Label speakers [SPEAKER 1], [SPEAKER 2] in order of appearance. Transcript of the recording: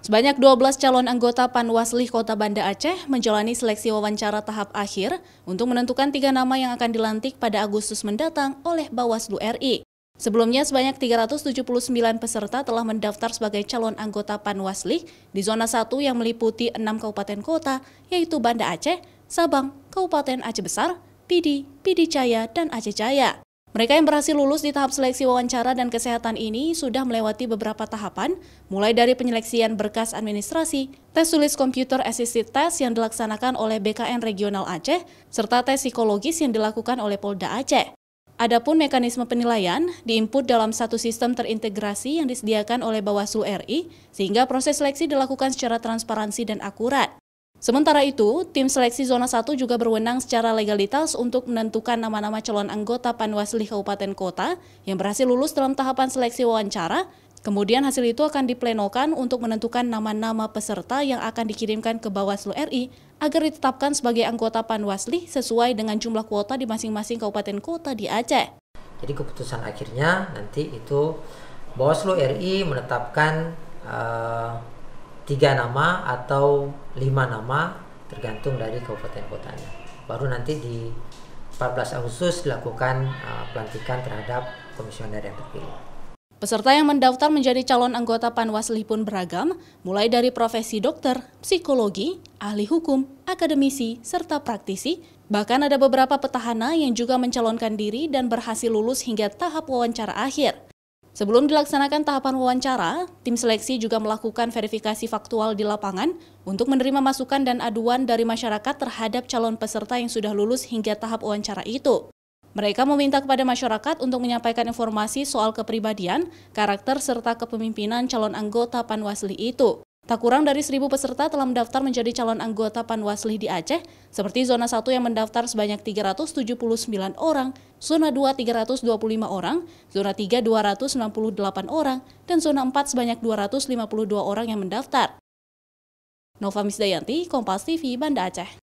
[SPEAKER 1] Sebanyak 12 calon anggota Panwasli Kota Banda Aceh menjalani seleksi wawancara tahap akhir untuk menentukan 3 nama yang akan dilantik pada Agustus mendatang oleh Bawaslu RI. Sebelumnya, sebanyak 379 peserta telah mendaftar sebagai calon anggota Panwasli di zona 1 yang meliputi 6 kabupaten kota, yaitu Banda Aceh, Sabang, Kabupaten Aceh Besar, Pidi, Pidi Jaya, dan Aceh Jaya. Mereka yang berhasil lulus di tahap seleksi wawancara dan kesehatan ini sudah melewati beberapa tahapan, mulai dari penyeleksian berkas administrasi, tes tulis computer assisted test yang dilaksanakan oleh BKN Regional Aceh, serta tes psikologis yang dilakukan oleh Polda Aceh. Adapun mekanisme penilaian diinput dalam satu sistem terintegrasi yang disediakan oleh Bawaslu RI, sehingga proses seleksi dilakukan secara transparansi dan akurat. Sementara itu, tim seleksi zona 1 juga berwenang secara legalitas untuk menentukan nama-nama calon anggota Panwasli Kabupaten Kota yang berhasil lulus dalam tahapan seleksi wawancara. Kemudian hasil itu akan diplenokan untuk menentukan nama-nama peserta yang akan dikirimkan ke Bawaslu RI agar ditetapkan sebagai anggota Panwasli sesuai dengan jumlah kuota di masing-masing kabupaten kota di Aceh.
[SPEAKER 2] Jadi keputusan akhirnya nanti itu Bawaslu RI menetapkan 3 nama atau 5 nama tergantung dari kabupaten kotanya. Baru nanti di 14 Agustus dilakukan pelantikan terhadap komisioner yang terpilih.
[SPEAKER 1] Peserta yang mendaftar menjadi calon anggota Panwasli pun beragam, mulai dari profesi dokter, psikologi, ahli hukum, akademisi, serta praktisi. Bahkan ada beberapa petahana yang juga mencalonkan diri dan berhasil lulus hingga tahap wawancara akhir. Sebelum dilaksanakan tahapan wawancara, tim seleksi juga melakukan verifikasi faktual di lapangan untuk menerima masukan dan aduan dari masyarakat terhadap calon peserta yang sudah lulus hingga tahap wawancara itu. Mereka meminta kepada masyarakat untuk menyampaikan informasi soal kepribadian, karakter, serta kepemimpinan calon anggota Panwasli itu. Tak kurang dari 1.000 peserta telah mendaftar menjadi calon anggota Panwasli di Aceh, seperti zona 1 yang mendaftar sebanyak 379 orang, zona 2 325 orang, zona 3 298 orang, dan zona 4 sebanyak 252 orang yang mendaftar. Nova Misdayanti, Kompas TV, Banda Aceh.